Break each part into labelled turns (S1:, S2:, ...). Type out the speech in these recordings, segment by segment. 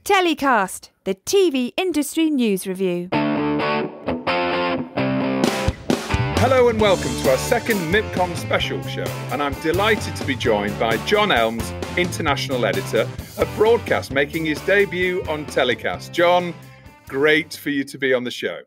S1: Telecast, the TV industry news review.
S2: Hello and welcome to our second MIPCOM special show, and I'm delighted to be joined by John Elmes, International Editor of Broadcast, making his debut on Telecast. John, great for you to be on the show.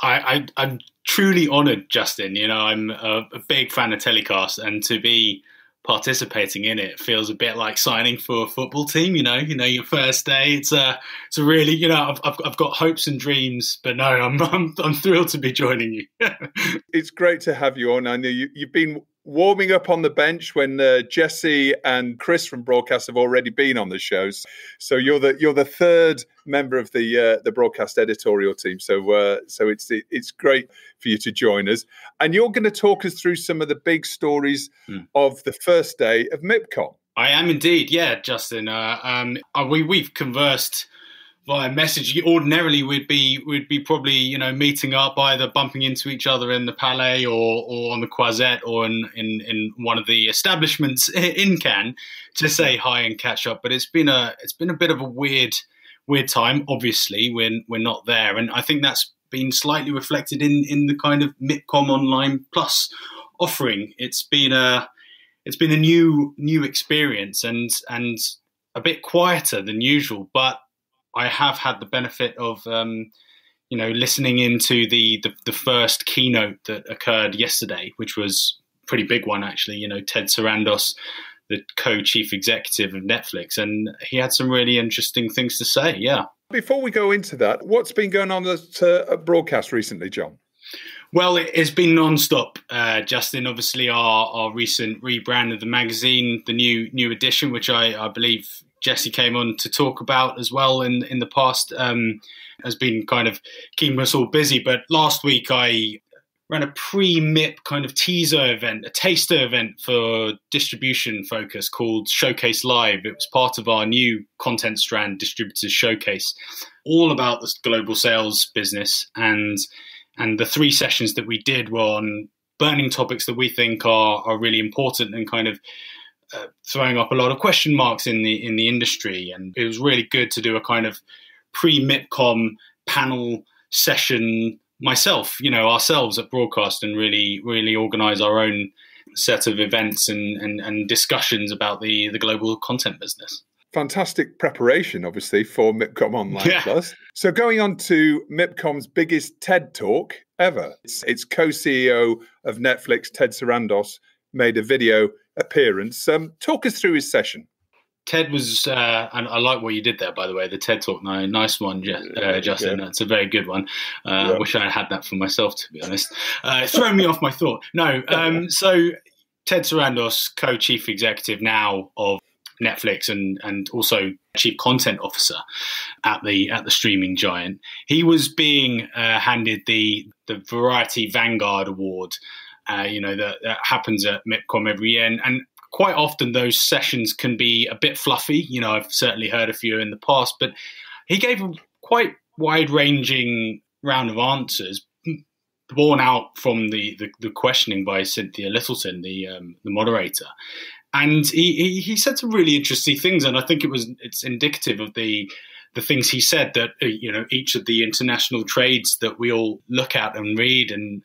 S3: I'm truly honoured, Justin. You know, I'm a big fan of Telecast, and to be participating in it feels a bit like signing for a football team. You know, your first day. It's a really, I've got hopes and dreams, but no, I'm thrilled to be joining you.
S2: It's great to have you on. I know you've been warming up on the bench when Jesse and Chris from Broadcast have already been on the shows. So you're the third member of the Broadcast editorial team. So it's great for you to join us. And you're going to talk us through some of the big stories of the first day of MIPCOM.
S3: I am indeed, yeah, Justin. We've conversed via message. Ordinarily, we'd be probably meeting up, either bumping into each other in the Palais or on the Croisette or in one of the establishments in Cannes to say hi and catch up. But it's been a bit of a weird time. Obviously, when we're not there, and I think that's been slightly reflected in the kind of MIPCOM Online Plus offering. It's been a new experience and a bit quieter than usual, but I have had the benefit of, listening into the first keynote that occurred yesterday, which was a pretty big one, actually. Ted Sarandos, the co-chief executive of Netflix, and he had some really interesting things to say, yeah.
S2: Before we go into that, what's been going on at Broadcast recently, John?
S3: Well, it's been non-stop, Justin. Obviously, our recent rebrand of the magazine, the new edition, which I believe Jesse came on to talk about as well in the past, has been kind of keeping us all busy. But last week I ran a pre-MIP kind of teaser event, a taster event for distribution focus called Showcase Live. It was part of our new content strand, Distributors Showcase, all about the global sales business. And the three sessions that we did were on burning topics that we think are really important and kind of throwing up a lot of question marks in the industry. And it was really good to do a kind of pre-MIPCOM panel session ourselves at Broadcast, and really organise our own set of events and discussions about the global content business.
S2: Fantastic preparation, obviously, for MIPCOM Online Plus. So going on to MIPCOM's biggest TED Talk ever. Its co-CEO of Netflix, Ted Sarandos, made a video appearance. Talk us through his session.
S3: Ted was, and I like what you did there, by the way, the TED Talk. Nice one, Justin. That's a very good one. I wish I had that for myself, to be honest. It's thrown me off my thought. No, so Ted Sarandos, co-chief executive now of Netflix and also chief content officer at the streaming giant. He was being handed the Variety Vanguard Award, that happens at MIPCOM every year, and quite often those sessions can be a bit fluffy. I've certainly heard a few in the past, but he gave a quite wide-ranging round of answers, borne out from the questioning by Cynthia Littleton, the moderator. And he said some really interesting things, and I think it's indicative of the things he said, that each of the international trades that we all look at and read and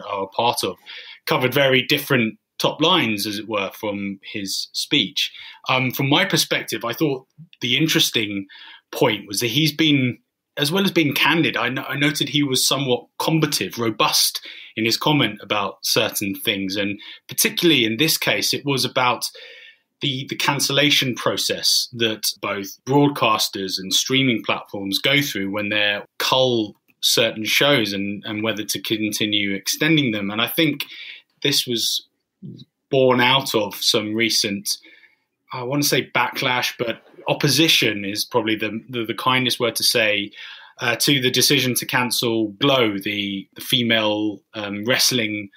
S3: are a part of covered very different top lines, as it were, from his speech. From my perspective, I thought the interesting point was that he's been, as well as being candid, I noted he was somewhat combative, robust in his comment about certain things. And particularly in this case, it was about the cancellation process that both broadcasters and streaming platforms go through when they cull certain shows and whether to continue extending them. And I think this was born out of some recent, I want to say backlash, but opposition is probably the kindest word to say, to the decision to cancel Glow, the female wrestling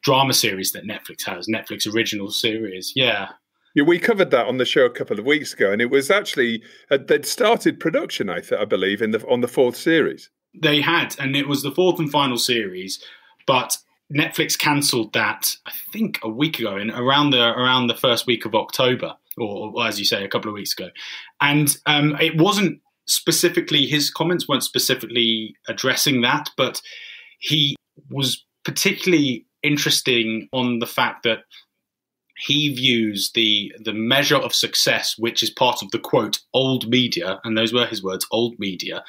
S3: drama series that Netflix has, Netflix original series. Yeah,
S2: we covered that on the show a couple of weeks ago, and it was actually they'd started production, I believe, on the fourth series.
S3: They had, and it was the fourth and final series, but Netflix cancelled that, I think, a week ago, around the first week of October, or as you say, a couple of weeks ago. And it wasn't specifically, his comments weren't specifically addressing that, but he was particularly interesting on the fact that he views the measure of success, which is part of the quote old media, and those were his words, old media,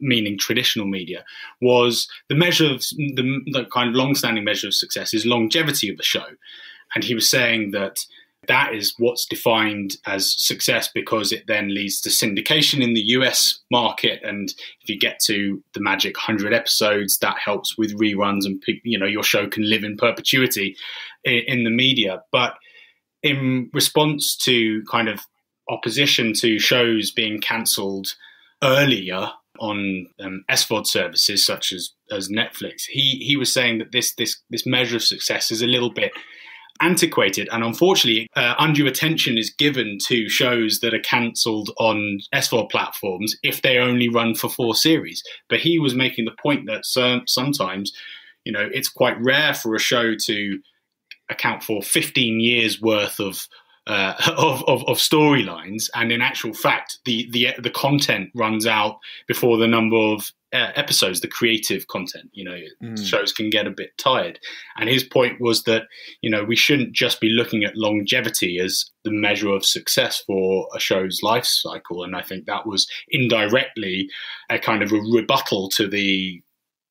S3: meaning traditional media, was the measure of the kind of long-standing measure of success is longevity of the show. And he was saying that is what's defined as success because it then leads to syndication in the US market. And if you get to the magic 100 episodes, that helps with reruns and, your show can live in perpetuity in the media. But in response to kind of opposition to shows being cancelled earlier on SVOD services such as Netflix, he was saying that this measure of success is a little bit antiquated, and unfortunately undue attention is given to shows that are cancelled on SVOD platforms if they only run for 4 series. But he was making the point that sometimes, it's quite rare for a show to account for 15 years worth of storylines, and in actual fact, the content runs out before the number of episodes, the creative content. Shows can get a bit tired, and his point was that we shouldn't just be looking at longevity as the measure of success for a show's life cycle. And I think that was indirectly a kind of a rebuttal to the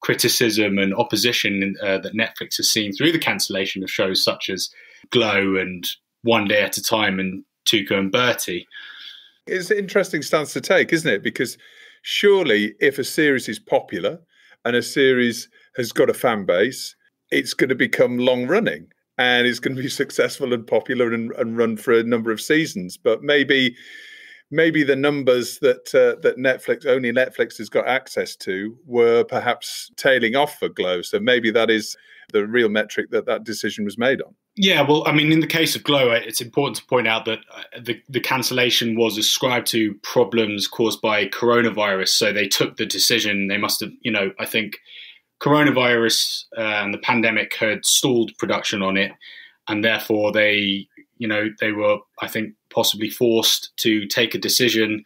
S3: criticism and opposition that Netflix has seen through the cancellation of shows such as Glow and One Day at a Time and Tuca and Bertie.
S2: It's an interesting stance to take, isn't it? Because surely if a series is popular and a series has got a fan base, it's going to become long running and it's going to be successful and popular and run for a number of seasons. But maybe the numbers that Netflix has got access to were perhaps tailing off for Glow. So maybe that is the real metric that decision was made on. Yeah,
S3: well, I mean, in the case of Glow, it's important to point out that the cancellation was ascribed to problems caused by coronavirus. So they took the decision. They must have, I think coronavirus and the pandemic had stalled production on it. And therefore they were, I think, possibly forced to take a decision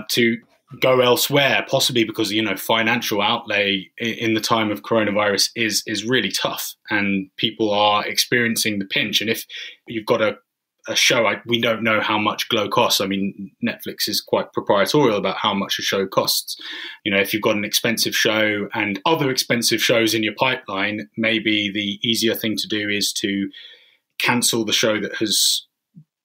S3: to go elsewhere, possibly because, financial outlay in the time of coronavirus is really tough and people are experiencing the pinch. And if you've got a show, we don't know how much Glow costs. I mean, Netflix is quite proprietorial about how much a show costs. If you've got an expensive show and other expensive shows in your pipeline, maybe the easier thing to do is to cancel the show that has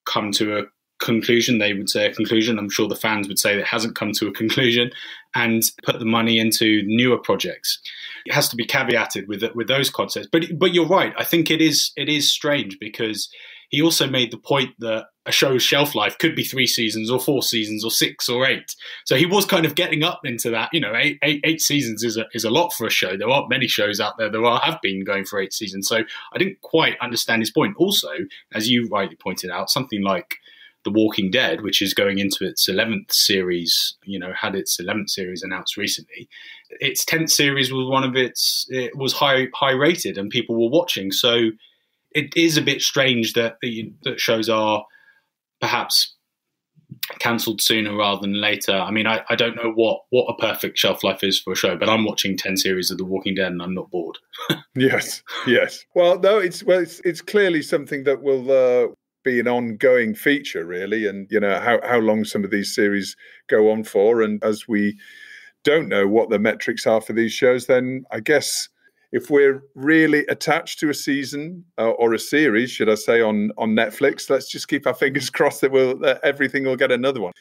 S3: come to a conclusion. They would say a conclusion. I'm sure the fans would say that it hasn't come to a conclusion, and put the money into newer projects. It has to be caveated with those concepts. But you're right. I think it is strange because he also made the point that a show's shelf life could be 3 seasons or 4 seasons or 6 or 8. So he was kind of getting up into that. 8 seasons is a lot for a show. There aren't many shows out there that have been going for 8 seasons. So I didn't quite understand his point. Also, as you rightly pointed out, something like The Walking Dead, which is going into its 11th series, had its 11th series announced recently. Its 10th series was it was high rated and people were watching. So it is a bit strange that shows are perhaps cancelled sooner rather than later. I mean, I don't know what a perfect shelf life is for a show, but I'm watching 10 series of The Walking Dead and I'm not bored.
S2: Yes. Well, no, it's clearly something that will be an ongoing feature, really, and how long some of these series go on for. And as we don't know what the metrics are for these shows, then I guess if we're really attached to a season or a series, should I say, on Netflix, let's just keep our fingers crossed that everything will get another one.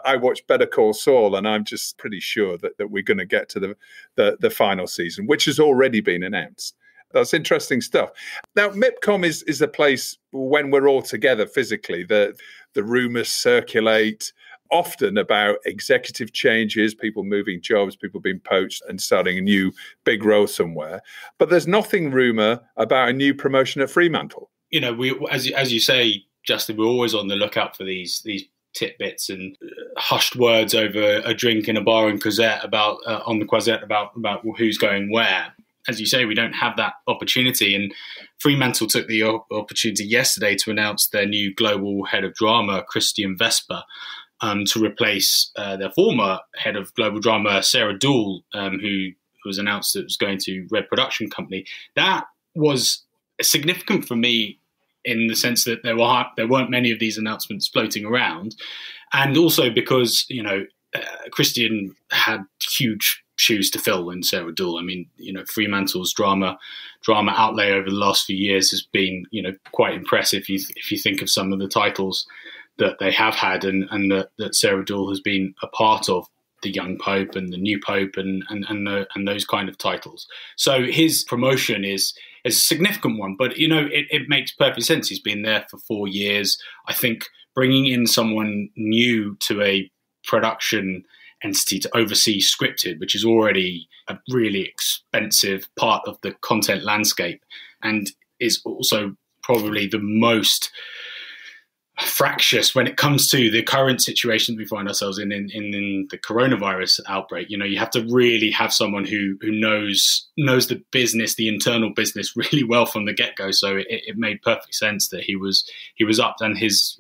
S2: I watched Better Call Saul, and I'm just pretty sure that we're going to get to the final season, which has already been announced. That's interesting stuff. Now, MIPCOM is a place when we're all together physically. The rumours circulate often about executive changes, people moving jobs, people being poached and starting a new big role somewhere. But there's nothing rumour about a new promotion at Fremantle.
S3: We, as you say, Justin, we're always on the lookout for these tidbits and hushed words over a drink in a bar in Croisette on the Croisette about who's going where. As you say, we don't have that opportunity. And Fremantle took the opportunity yesterday to announce their new global head of drama, Christian Vesper. to replace their former head of global drama, Sarah Dool, who was announced that was going to Red Production Company. That was significant for me in the sense that there weren't many of these announcements floating around, and also because Christian had huge shoes to fill in Sarah Dool. I mean, Fremantle's drama outlay over the last few years has been, quite impressive. If you think of some of the titles that they have had, and that Sarah Dool has been a part of, the Young Pope and the New Pope, and those kind of titles. So his promotion is a significant one, but it makes perfect sense. He's been there for 4 years. I think bringing in someone new to a production entity to oversee scripted, which is already a really expensive part of the content landscape, and is also probably the most fractious when it comes to the current situation we find ourselves in the coronavirus outbreak. You have to really have someone who knows the business, the internal business, really well from the get-go. So it made perfect sense that he was up, and his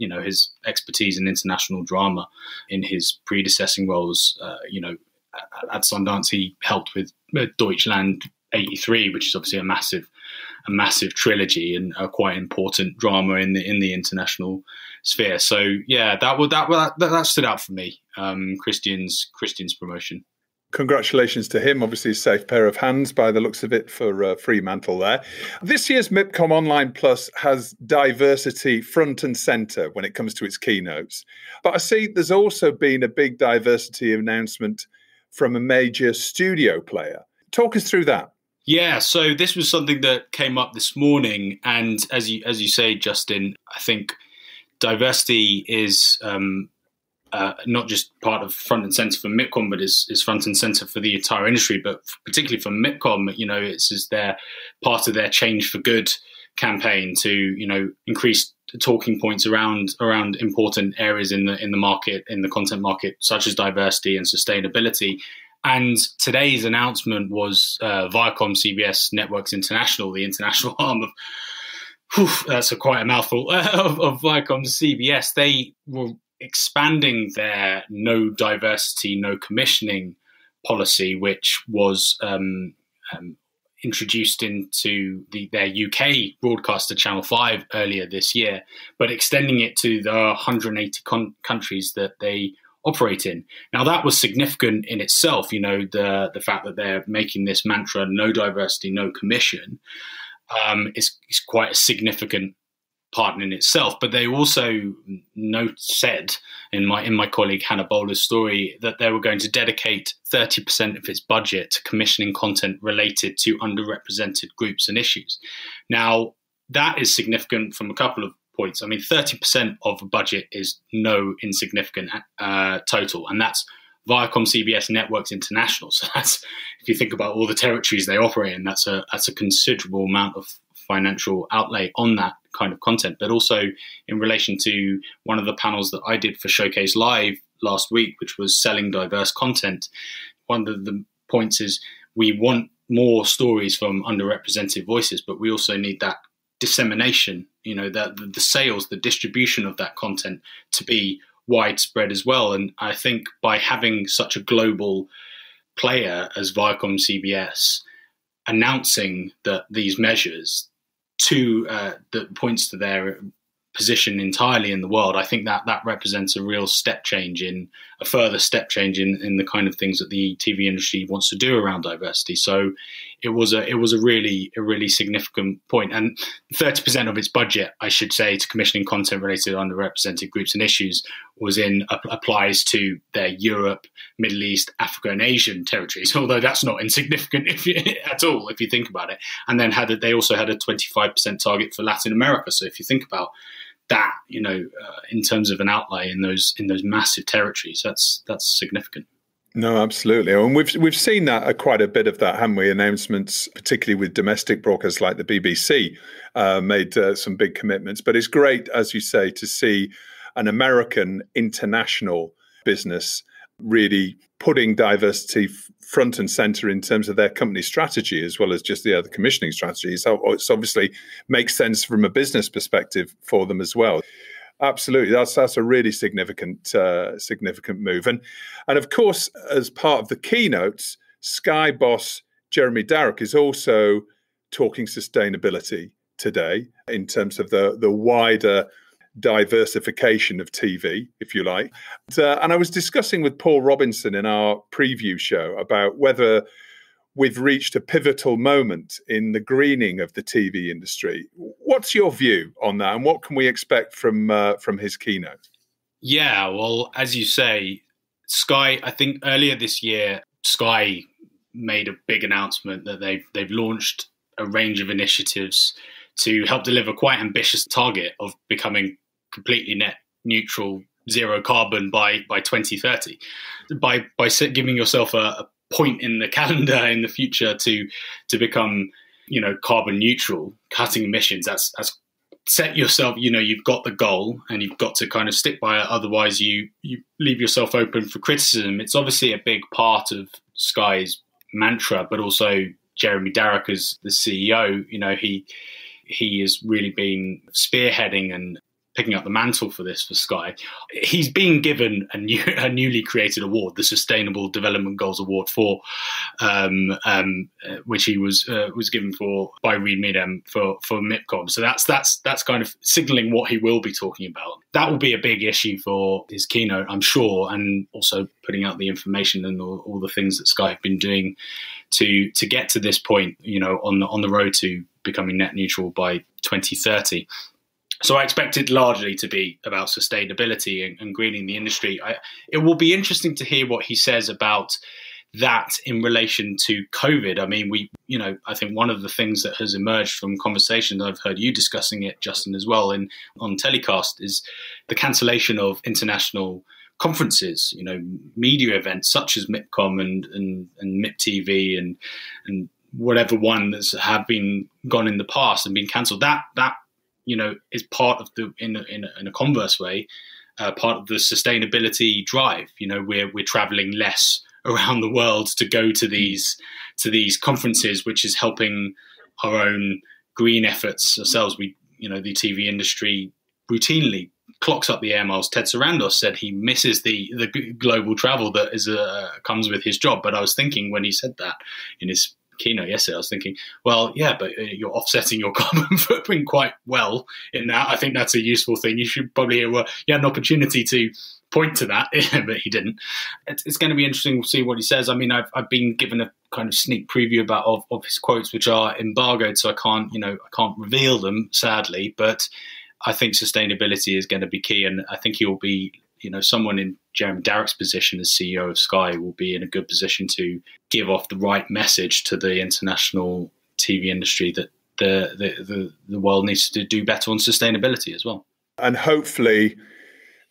S3: expertise in international drama in his predecessing roles. At Sundance, he helped with Deutschland 83, which is obviously a massive trilogy and a quite important drama in the international sphere. So yeah, that stood out for me. Christian's promotion.
S2: Congratulations to him. Obviously, a safe pair of hands by the looks of it for Fremantle there. This year's MIPCOM Online Plus has diversity front and centre when it comes to its keynotes. But I see there's also been a big diversity announcement from a major studio player. Talk us through that.
S3: Yeah, so this was something that came up this morning, and as you say, Justin, I think diversity is not just part of front and centre for MIPCOM, but is front and centre for the entire industry. But particularly for MIPCOM, it's their part of their Change for Good campaign to increase talking points around important areas in the market, in the content market, such as diversity and sustainability. And today's announcement was Viacom CBS Networks International, the international arm of, that's quite a mouthful, of Viacom CBS. They were expanding their no diversity, no commissioning policy, which was introduced into their UK broadcaster Channel 5 earlier this year, but extending it to the 180 countries that they operate in. Now, that was significant in itself, the fact that they're making this mantra, no diversity, no commission, is quite a significant part in itself. But they also said in my colleague Hannah Bowler's story that they were going to dedicate 30% of its budget to commissioning content related to underrepresented groups and issues. Now, that is significant from a couple of points. I mean, 30% of a budget is no insignificant total, and that's Viacom CBS Networks International. So that's, if you think about all the territories they operate in, that's a considerable amount of financial outlay on that kind of content. But also in relation to one of the panels that I did for Showcase Live last week, which was selling diverse content, one of the points is we want more stories from underrepresented voices, but we also need that dissemination, that the sales, the distribution of that content to be widespread as well. And I think by having such a global player as Viacom CBS announcing that these measures that points to their position entirely in the world, I think that represents a real a further step change in the kind of things that the TV industry wants to do around diversity. So it was a really significant point. And 30% of its budget, I should say, to commissioning content related to underrepresented groups and issues applies to their Europe, Middle East, Africa, and Asian territories. Although that's not insignificant at all if you think about it. And then they also had a 25% target for Latin America. So if you think about that, in terms of an outlay in those massive territories, that's significant.
S2: No, absolutely. And we've seen that quite a bit of that, haven't we? Announcements, particularly with domestic broadcasters like the BBC, made some big commitments. But it's great, as you say, to see an American international business really putting diversity front and center in terms of their company strategy, as well as just the other commissioning strategy. So it's obviously makes sense from a business perspective for them as well. Absolutely, that's a really significant move, and of course, as part of the keynotes, Sky boss Jeremy Darroch is also talking sustainability today in terms of the wider diversification of TV, if you like. And I was discussing with Paul Robinson in our preview show about whether we've reached a pivotal moment in the greening of the TV industry. What's your view on that, and what can we expect from his keynote?
S3: Yeah, well, as you say, Sky, I think earlier this year, Sky made a big announcement that they've launched a range of initiatives to help deliver quite ambitious target of becoming completely net neutral, zero carbon by 2030. By giving yourself a point in the calendar in the future to become, carbon neutral, cutting emissions, that's set yourself, you've got the goal and you've got to kind of stick by it. Otherwise you leave yourself open for criticism. It's obviously a big part of Sky's mantra, but also Jeremy Darroch as the CEO, he has really been spearheading and picking up the mantle for this for Sky. He's being given a newly created award, the Sustainable Development Goals Award for, which he was given by Reed Meadham for MIPCOM. So that's kind of signalling what he will be talking about. That will be a big issue for his keynote, I'm sure, and also putting out the information and all the things that Sky have been doing to get to this point, on the road to becoming net neutral by 2030. So I expect it largely to be about sustainability and greening the industry. It will be interesting to hear what he says about that in relation to COVID. I mean, I think one of the things that has emerged from conversations, I've heard you discussing it, Justin, as well, on telecast, is the cancellation of international conferences, media events such as MIPCOM and MIPTV and whatever one that's have been gone in the past and been cancelled. That is part of in a converse way, part of the sustainability drive. We're traveling less around the world to go to these conferences, which is helping our own green efforts ourselves. The TV industry routinely clocks up the air miles. Ted Sarandos said he misses the global travel that comes with his job. But I was thinking when he said that in his keynote yesterday, I was thinking, well, yeah, but you're offsetting your carbon footprint quite well in that. I think that's a useful thing. You should probably you had an opportunity to point to that, but he didn't. It's going to be interesting to see what he says. I mean, I've been given a kind of sneak preview of his quotes, which are embargoed, so I can't reveal them, sadly. But I think sustainability is going to be key, and I think he will be, someone in Jeremy Darroch's position as CEO of Sky will be in a good position to give off the right message to the international TV industry that the world needs to do better on sustainability as well. And
S2: hopefully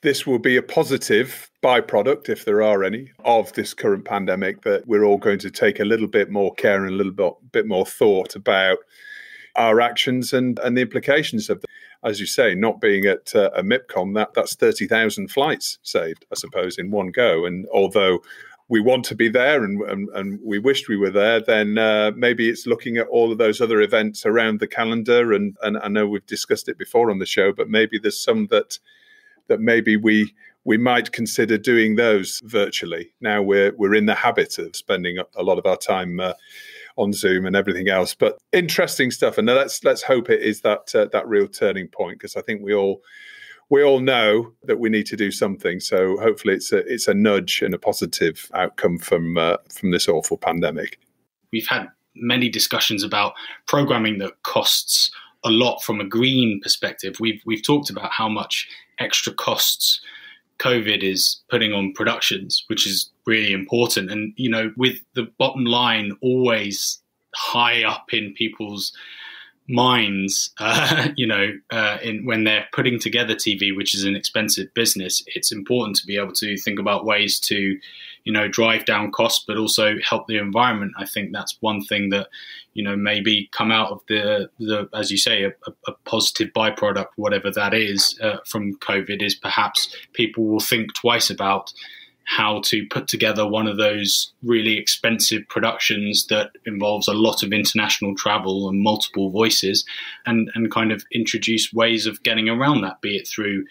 S2: this will be a positive byproduct, if there are any, of this current pandemic, that we're all going to take a little bit more care and a little bit more thought about our actions and the implications of them. As you say, not being at a MIPCOM, that's 30,000 flights saved, I suppose, in one go. And although we want to be there and we wished we were there, then maybe it's looking at all of those other events around the calendar. And I know we've discussed it before on the show, but maybe there's some that maybe we might consider doing those virtually. Now we're in the habit of spending a lot of our time on Zoom and everything else, but interesting stuff. And let's hope it is that real turning point, because I think we all know that we need to do something. So hopefully it's a nudge and a positive outcome from this awful pandemic.
S3: We've had many discussions about programming that costs a lot from a green perspective. We've talked about how much extra costs COVID is putting on productions, which is really important. And, with the bottom line always high up in people's minds, when they're putting together TV, which is an expensive business, it's important to be able to think about ways to, drive down costs, but also help the environment. I think that's one thing that, maybe come out of the as you say, a positive byproduct, whatever that is, from COVID, is perhaps people will think twice about how to put together one of those really expensive productions that involves a lot of international travel and multiple voices, and kind of introduce ways of getting around that, be it through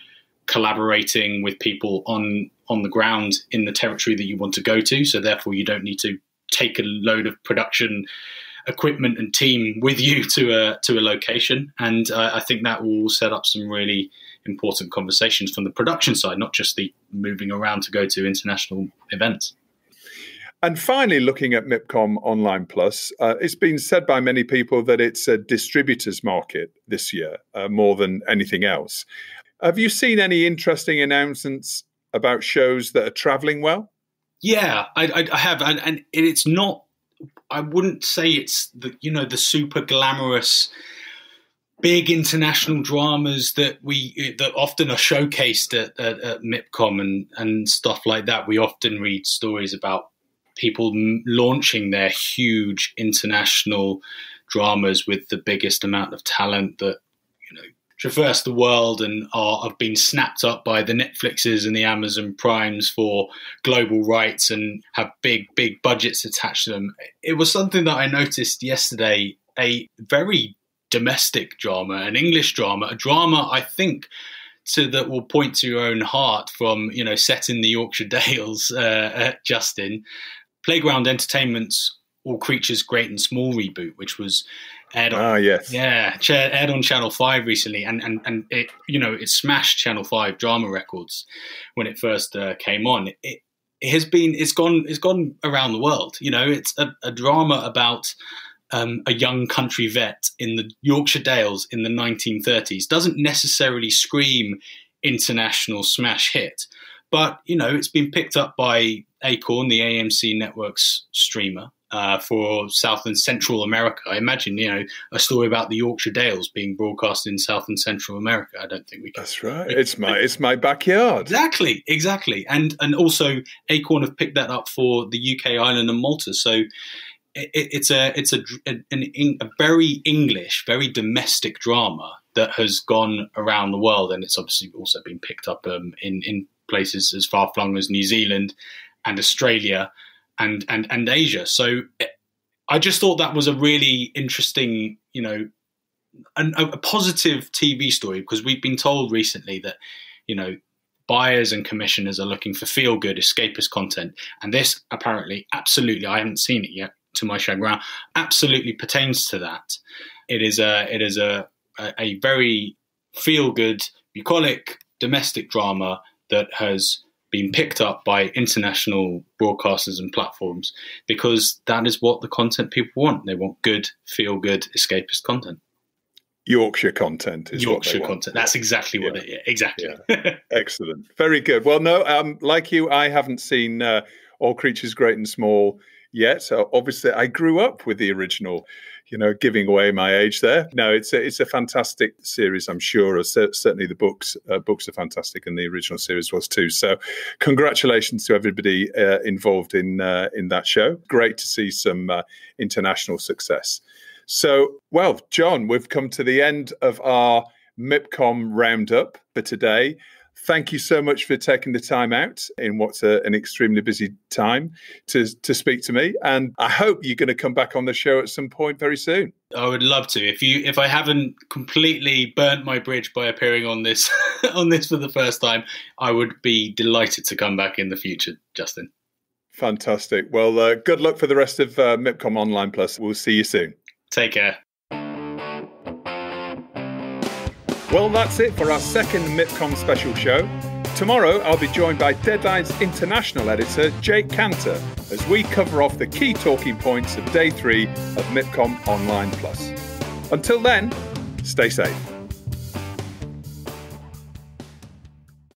S3: collaborating with people on the ground in the territory that you want to go to. So therefore, you don't need to take a load of production equipment and team with you to a location. And I think that will set up some really important conversations from the production side, not just the moving around to go to international events.
S2: And finally, looking at MIPCOM Online Plus, it's been said by many people that it's a distributor's market this year, more than anything else. Have you seen any interesting announcements about shows that are traveling well?
S3: Yeah, I have. And it's not, I wouldn't say it's the super glamorous big international dramas that often are showcased at MIPCOM and stuff like that. We often read stories about people launching their huge international dramas with the biggest amount of talent that traverse the world and have been snapped up by the Netflixes and the Amazon Primes for global rights and have big budgets attached to them. It was something that I noticed yesterday, a very domestic drama, an English drama, a drama I think that will point to your own heart from, set in the Yorkshire Dales, Justin. Playground Entertainment's All Creatures Great and Small reboot, which was aired on, aired on Channel 5 recently, and it smashed Channel 5 drama records when it first came on. It's gone around the world. It's a drama about a young country vet in the Yorkshire Dales in the 1930s. Doesn't necessarily scream international smash hit, but it's been picked up by Acorn, the AMC network's streamer, for South and Central America. I imagine, a story about the Yorkshire Dales being broadcast in South and Central America. I don't think we can.
S2: That's right. It's my backyard.
S3: Exactly. And also Acorn have picked that up for the UK, Ireland and Malta. So it's a very English, very domestic drama that has gone around the world. And it's obviously also been picked up in places as far-flung as New Zealand and Australia and Asia. So I just thought that was a really interesting, a positive TV story, because we've been told recently that, buyers and commissioners are looking for feel-good escapist content. And this apparently, absolutely, I haven't seen it yet, to my chagrin, absolutely pertains to that. It is a very feel-good, bucolic, domestic drama that has been picked up by international broadcasters and platforms, because that is what the content people want. They want good, feel-good, escapist content.
S2: Yorkshire content is
S3: Yorkshire
S2: what they
S3: content.
S2: want.
S3: That's exactly what it is. Exactly.
S2: Yeah. Excellent. Very good. Well, no, like you, I haven't seen All Creatures Great and Small yet. So obviously I grew up with the original, giving away my age there. No, it's a fantastic series, I'm sure. Certainly the books are fantastic, and the original series was too. So congratulations to everybody involved in that show. Great to see some international success. So, well, John, we've come to the end of our MIPCOM roundup for today. Thank you so much for taking the time out in what's an extremely busy time to speak to me. And I hope you're going to come back on the show at some point very soon.
S3: I would love to. If I haven't completely burnt my bridge by appearing on this for the first time, I would be delighted to come back in the future, Justin.
S2: Fantastic. Well, good luck for the rest of MIPCOM Online Plus. We'll see you soon.
S3: Take care.
S2: Well, that's it for our second MIPCOM special show. Tomorrow, I'll be joined by Deadline's international editor, Jake Cantor, as we cover off the key talking points of Day 3 of MIPCOM Online Plus. Until then, stay safe.